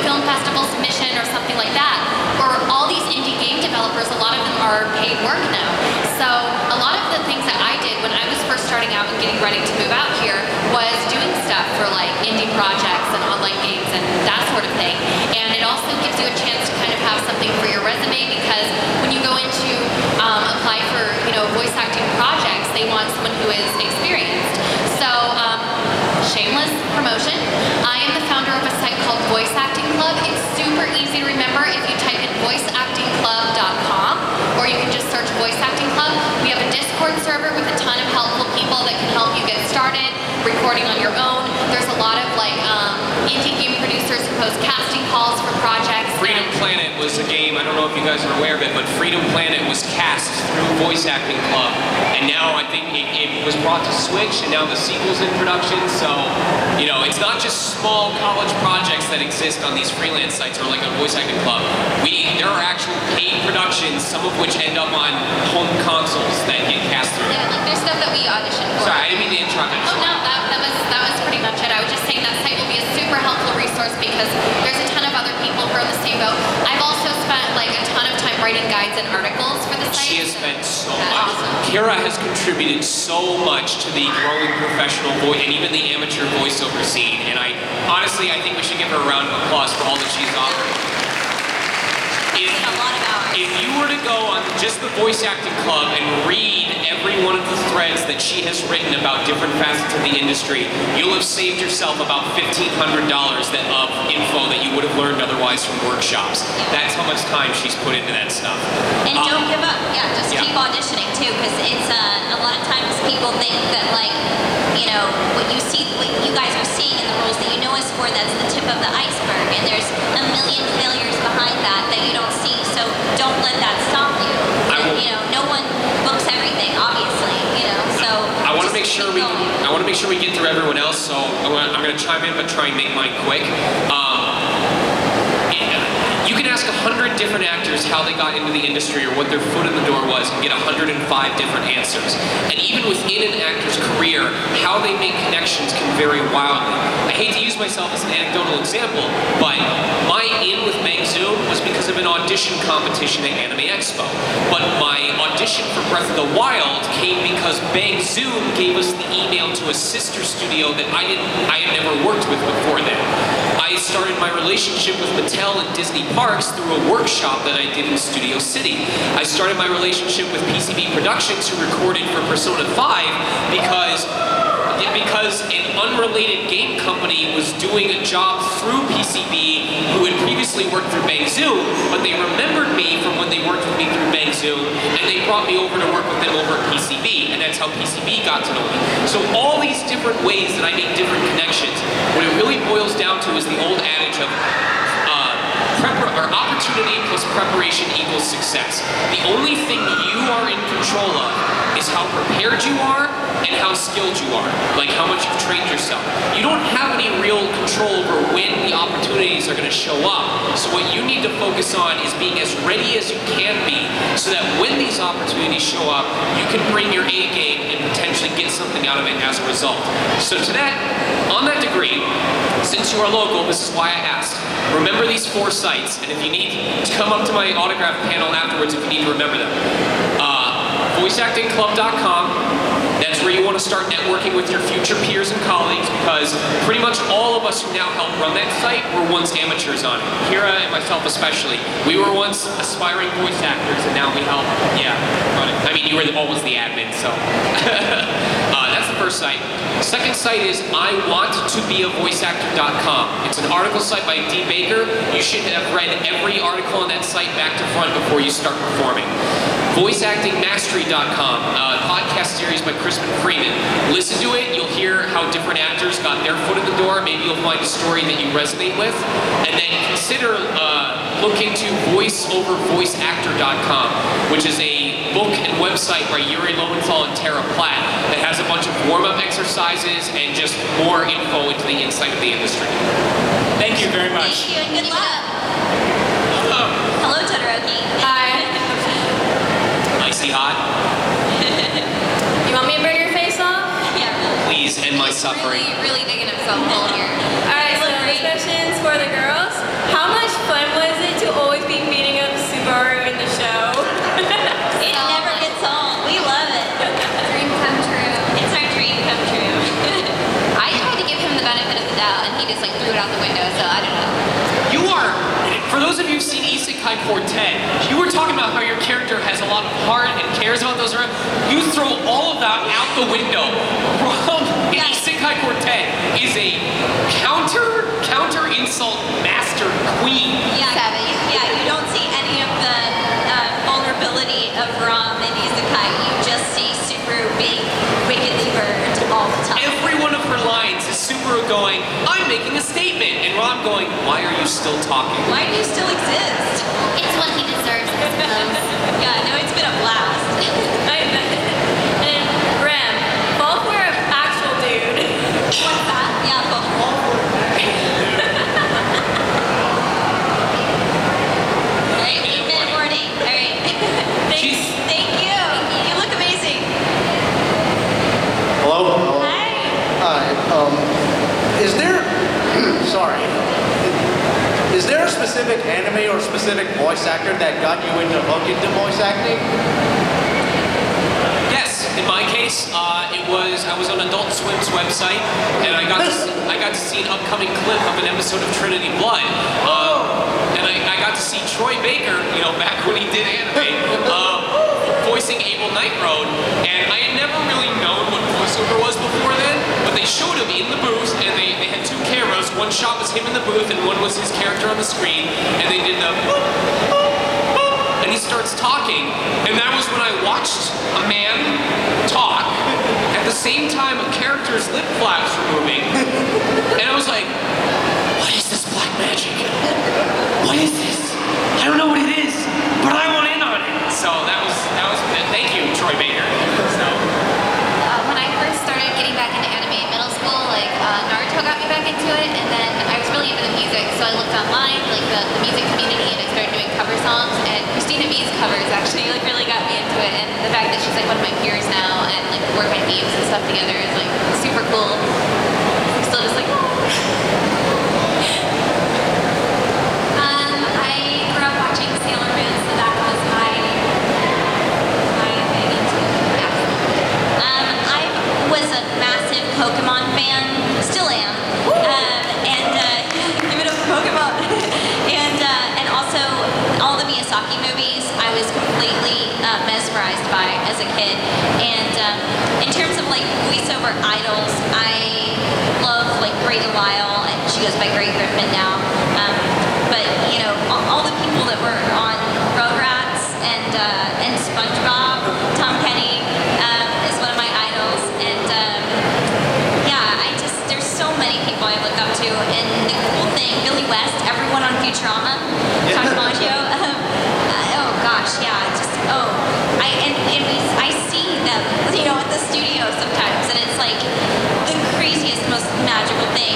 film festival submission or something like that. Or all these indie game developers, a lot of them are paid work now. So a lot of the things that I did when I was first starting out and getting ready to move out here was doing stuff for like indie projects and online games and that sort of thing. And it also gives you a chance to kind of have something for your resume, because when you go into apply for, voice acting projects, they want someone who is experienced. So, shameless promotion. I am the founder of a site called Voice Acting Club. It's super easy to remember if you type in voiceactingclub.com, or you can just search Voice Acting Club. We have a Discord server with a ton of helpful people that can help you get started recording on your own. There's a lot of indie game producers who post casting calls for projects. Freedom Planet was a game, I don't know if you guys are aware of it, but Freedom Planet was cast through Voice Acting Club. And now I think it was brought to Switch, and now the sequel's in production. So, it's not just small college projects that exist on these freelance sites or like on Voice Acting Club. There are actual paid productions, some of which end up on home consoles that get cast through. Yeah, like there's stuff that we audition for. Sorry, I didn't mean to interrupt. Oh no, that was pretty much it. I was just saying that site will be a super helpful resource because there's a ton of other people who are in the same boat. I've also spent like a ton of time writing guides and articles for the site. She has spent so That's much. awesome. Kira has contributed so much to the growing professional voice and even the amateur voiceover scene. And honestly, I think we should give her a round of applause for all that she's offered. If you were to go on just the Voice Acting Club and read every one of the threads threads that she has written about different facets of the industry, you'll have saved yourself about $1,500 of info that you would have learned otherwise from workshops. That's how much time she's put into that stuff. And don't give up. Yeah, just keep auditioning too, because it's a lot of times people think that like, you know, what you see, what you guys are seeing in the roles that you know is for, that's the tip of the iceberg, and there's a million failures behind that that you don't see. So don't let that stop you. You know, no one books everything, obviously. You know, so I want to make sure we get through everyone else. So I'm going to chime in, but try and make mine quick. You can ask 100 different actors how they got into the industry or what their foot in the door was and get 105 different answers. And even within an actor's career, how they make connections can vary wildly. I hate to use myself as an anecdotal example, but my in with Bang Zoom was because of an audition competition at Anime Expo. But my audition for Breath of the Wild came because Bang Zoom gave us the email to a sister studio that I had never worked with before then. I started my relationship with Mattel and Disney Parks through a workshop that I did in Studio City. I started my relationship with PCB Productions, who recorded for Persona 5, because an unrelated game company was doing a job through PCB who had previously worked through Bang Zoom, but they remembered me from when they worked with me through Bang Zoom, and they brought me over to work with them over at PCB, and that's how PCB got to know me. So all these different ways that I make different connections, what it really boils down to is the old adage of opportunity plus preparation equals success. The only thing you are in control of is how prepared you are and how skilled you are, like how much you've trained yourself. You don't have any real control over when the opportunities are going to show up. So what you need to focus on is being as ready as you can be, so that when these opportunities show up, you can bring your A game and potentially get something out of it as a result. So to that, on that degree, since you are local, this is why I asked. Remember these 4 sites, and if you need to come up to my autograph panel afterwards if you need to remember them. VoiceActingClub.com. That's where you want to start networking with your future peers and colleagues, because pretty much all of us who now help run that site were once amateurs on it. Kira and myself especially. We were once aspiring voice actors, and now we help, run it. I mean, you were always the admin, so. That's the first site. Second site is iwanttobea.voiceactor.com. It's an article site by D. Baker. You should have read every article on that site back to front before you start performing. VoiceActingMastery.com, podcast series by Crispin Freeman. Listen to it, you'll hear how different actors got their foot in the door. Maybe you'll find a story that you resonate with. And then consider looking to voiceovervoiceactor.com, which is a book and website by Yuri Lowenthal and Tara Platt that has a bunch of warm-up exercises and just more info into the inside of the industry. Thank you very much. Thank you and good luck. Hello, Todoroki. Hi. Icy hot. You want me to burn your face off? Yeah. Please end my suffering. Really digging himself full here. Alright, so this question's for the girls. How much fun was it to always be beating up Subaru in the show? It never gets old. We love it. Dream come true. It's our dream come true. I tried to give him the benefit of the doubt, and he just like threw it out the window. So I don't know. You are, for those of you who've seen Isekai Quartet, you were talking about how your character has a lot of heart and cares about those around. You throw all of that out the window. Rob in Isekai Quartet is a counter insult master queen. Yeah, Savage. yeah. You don't see any of the vulnerability of Rom and Isekai. You just see Subaru being wickedly burned all the time. Every one of her lines is Subaru going, "I'm making a statement," and Rob going, "Why are you still talking?" Why do you still exist? It's what he deserves, I suppose. Yeah, no, it's been a blast. And Ram, fall for an actual dude. What's that? Yeah, both. Alright, 8-minute warning. Alright. Thank you. You look amazing. Hello? Hi. Hi. Is there, sorry, is there a specific anime or specific voice actor that got you into voice acting? Yes, in my case, I was on Adult Swim's website, and I got to see an upcoming clip of an episode of Trinity Blood, and I got to see Troy Baker, back when he did anime, voicing Abel Night Road, and I had never really in the booth and one was his character on the screen, and they did the boop, boop, boop, and he starts talking, and that was when I watched a man talk at the same time a character's lip flaps were moving, and I was like, what is this black magic? What is this? I don't know what it is, but I want in on it. So that was thank you, Troy Baker. So. When I first started getting back into anime in middle school, like Naruto got me back into it, and then I was really into the music, so I looked online, like the music community, and I started doing cover songs, and Christina V's covers actually like really got me into it, and the fact that she's like one of my peers now, and like we work on games and stuff together is like super cool. I'm still just like, I grew up watching Sailor Moon, so that was my thing into it. I was a massive Pokemon fan, still am, give it up for Pokemon. and also all the Miyazaki movies I was completely mesmerized by as a kid. And in terms of like voiceover idols, I love like Grey Delisle, and she goes by Grey Griffin now. But you know, all the people that were on Rugrats and SpongeBob, Tom Kenny is one of my idols, and there's so many people I look up to. And the cool thing, Billy West, everyone on Futurama, Tom DiMaggio, oh gosh, yeah, I see them, you know, at the studio sometimes, and it's like the craziest, most magical thing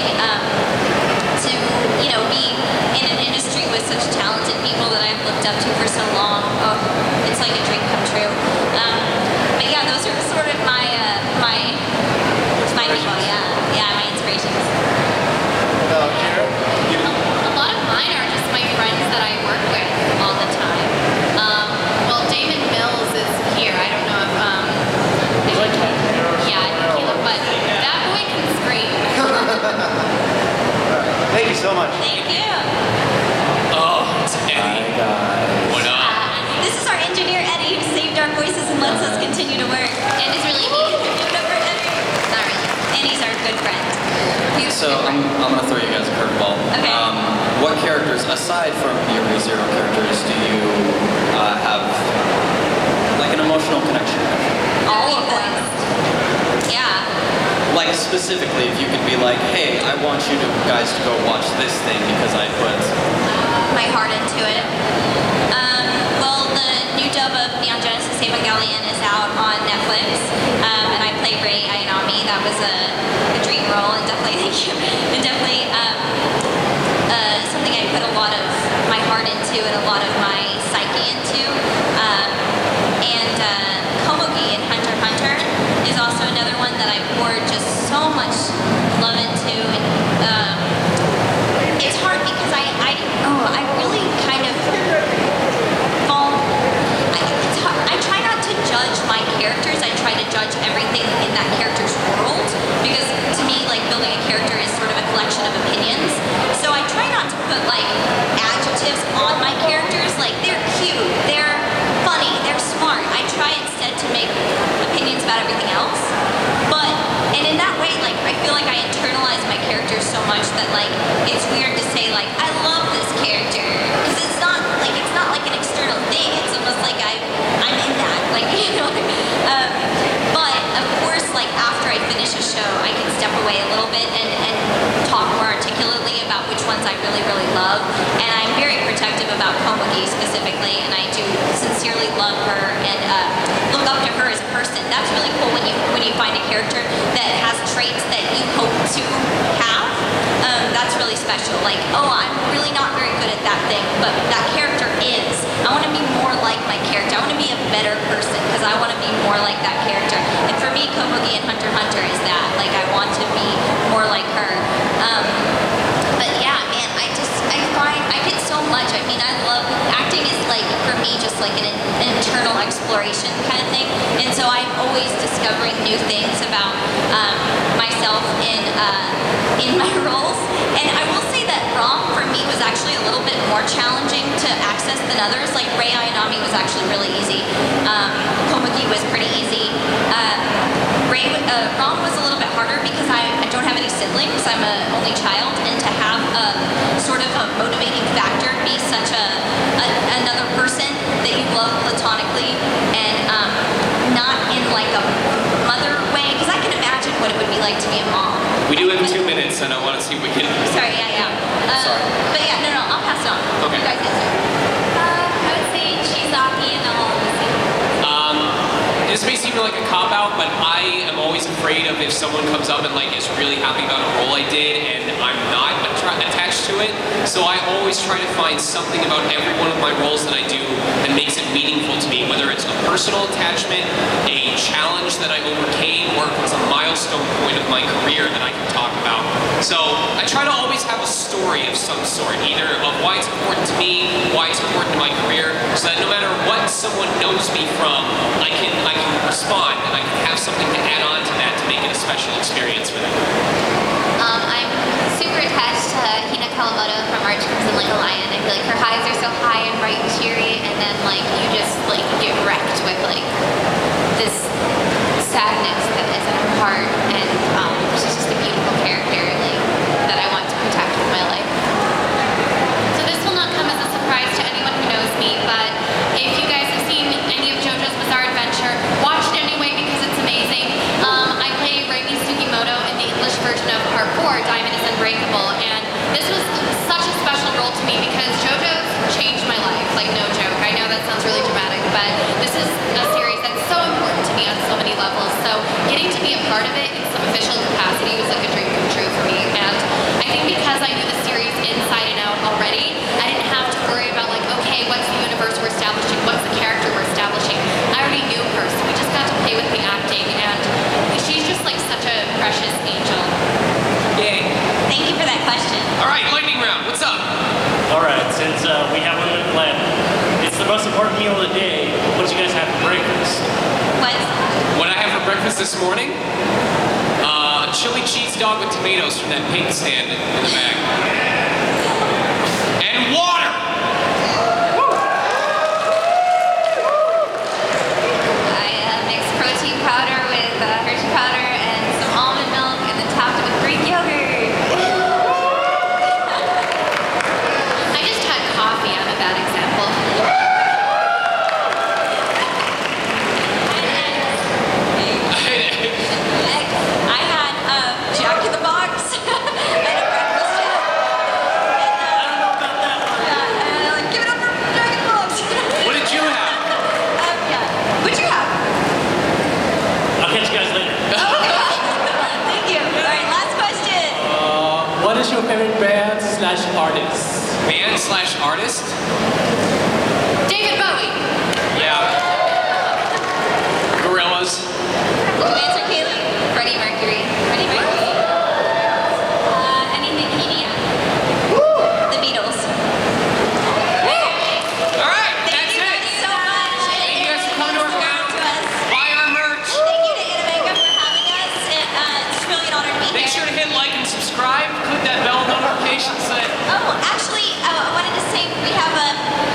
to, you know, be in an industry with such talented people that I've looked up to for so long. Oh, it's like a dream come true. But yeah, those are sort of my people, my inspirations. Kira? A lot of mine are just my friends that I work with all the time. Well, Damon Mills is here. I don't know if Caleb, but that boy can scream. Thank you so much. Thank you. Oh, it's Eddie. Hi, guys. What up? This is our engineer, Eddie, who saved our voices and lets us continue to work. And it's really neat. Give it up for Eddie. Not really. And he's our good friend. So I'm gonna throw you guys a curveball. Okay. What characters, aside from your ReZero characters, do you have like an emotional connection with? All of them. Yeah. Like specifically, if you could be like, hey, I want you guys to go watch this thing because I put My heart into it. Well, the new dub of Neon Genesis Evangelion is out on Netflix, and I play Rei Ayanami. That was a dream role, and definitely thank you. And definitely something I put a lot of my heart into and a lot of my psyche into. And Komugi in Hunter x Hunter is also another one that I poured just so much love into. And it's hard because I really kind of fall. It's hard. I try not to judge my characters. I try to judge everything in that character's world, because to me, like, building a character is sort of a collection of opinions. So I try not to put like adjectives on my characters, like they're cute, they're funny, they're smart. I try instead to make opinions about everything else. And in that way, like, I feel like I internalize my characters so much that like it's weird to say like I love this character, because it's not like an external thing. It's almost like I'm in that, like, you know. But of course, like, after I finish a show, I can step away a little bit and talk more articulately about which ones I really, really love. And I'm very protective about Komugi specifically, and I do sincerely love her and look up to her as a person. That's really cool when you find a character that has traits that you hope to have. That's really special. Like, oh, I'm really not very good at that thing, but that character is. I want to be more like my character. I want to be a better person because I want to be more like that character. And for me, Komugi in Hunter x Hunter is that. Like, I want to be more like her. But yeah, man, I get so much. I mean, I love acting. Is like, for me, just like an internal exploration kind of thing. And so I'm always discovering new things about myself in my roles. And I will say that ROM for me was actually a little bit more challenging to access than others. Like, Rei Ayanami was actually really easy. Komugi was pretty easy. Rei Rom was a little bit harder because I don't have any siblings. I'm an only child, and to have a sort of a motivating factor be such another person that you love platonically and not in like a mother way, because I can imagine what it would be like to be a mom. We do have 2 minutes, and I want to see if we can. Sorry, yeah. Sorry. But yeah, no, I'll pass it on. Okay. You guys answer. I would say Shizaki and all of this. This may seem like a cop-out, but I am always afraid of if someone comes up and like is really happy about a role I did and I'm not attached to it. So I always try to find something about every one of my roles that I do that makes it meaningful to me, whether it's a personal attachment, a challenge that I overcame, or if it's a milestone point of my career that I can talk about. So I try to always have a story of some sort, either of why it's important to me, why it's important to my career, so that no matter what someone knows me from, I can respond and I can have something to add on to that to make it a special experience for them. I'm super attached to Hina Kawamoto from March Crimson Like a Lion. I feel like her highs are so high and bright and cheery, and then like you just like get wrecked with like this sadness that is in her heart, and she's just a beautiful character like that I want to protect with my life. So this will not come as a surprise to anyone who knows me, but if you guys have seen any of JoJo's Bizarre Adventure, watch it anyway because it's amazing. I play Reimi Sugimoto in the English version of Part 4, Diamond is Unbreakable, and this was such a special role to me because JoJo's changed my life, like no joke. I know that sounds really dramatic, but this is a series that's so important to me on so many levels, so getting to be a part of it in some official capacity was like a dream come true for me, and I think because I knew the series inside and out already, I didn't have to worry about like, okay, what's the universe we're establishing, what's the character we're establishing. I already knew her, so we just got to play with the acting, and she's just like such a precious angel. Yay. Thank you for that question. All right, lightning round, what's up? All right, since we have limited plan, it's the most important meal of the day. What did you guys have for breakfast? What I have for breakfast this morning? A chili cheese dog with tomatoes from that pig stand in the back. And water! I mixed protein powder with Hershey powder and some almond milk, and then topped it with Greek yogurt. I just had coffee, I'm a bad example. I had Jack in the Box and a breakfast tip. I don't know about that one. Give it up for Jack in the Box. What did you have? What'd you have? I'll catch you guys later. Thank you. All right, last question. What is your favorite band/artist? Band/artist? David Bowie. Yeah. Gorillas. Can you answer, Kayli? Freddie Mercury. Freddie Mercury. Anything EDM. The Beatles. All right, Thank that's you it. guys so much. Thank you guys for coming to our town. Buy our merch. Thank you to Animanga for having us. It's really an honor to be Make here. sure to hit like and subscribe. Click that bell notification so that Oh, actually, I wanted to say we have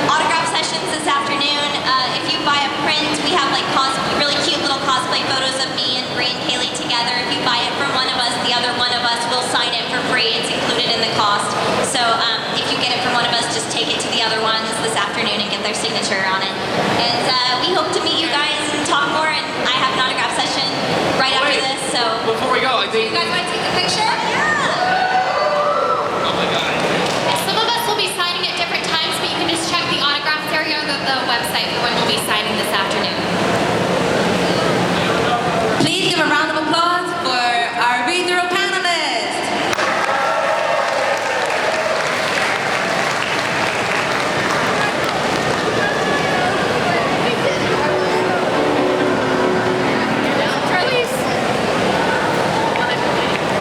autograph sessions this afternoon. If you buy a print, we have like really cute little cosplay photos of me and Brie and Kayli together. If you buy it from one of us, the other one of us will sign it for free. It's included in the cost. So if you get it from one of us, just take it to the other ones this afternoon and get their signature on it. And we hope to meet you guys and talk more. And I have an autograph session right after Wait. this. So before we go, I think. you guys want to take a picture? Oh my God. Some of us will be signing at different times, but you can just check the autographs area or the website for when we'll be signing this afternoon.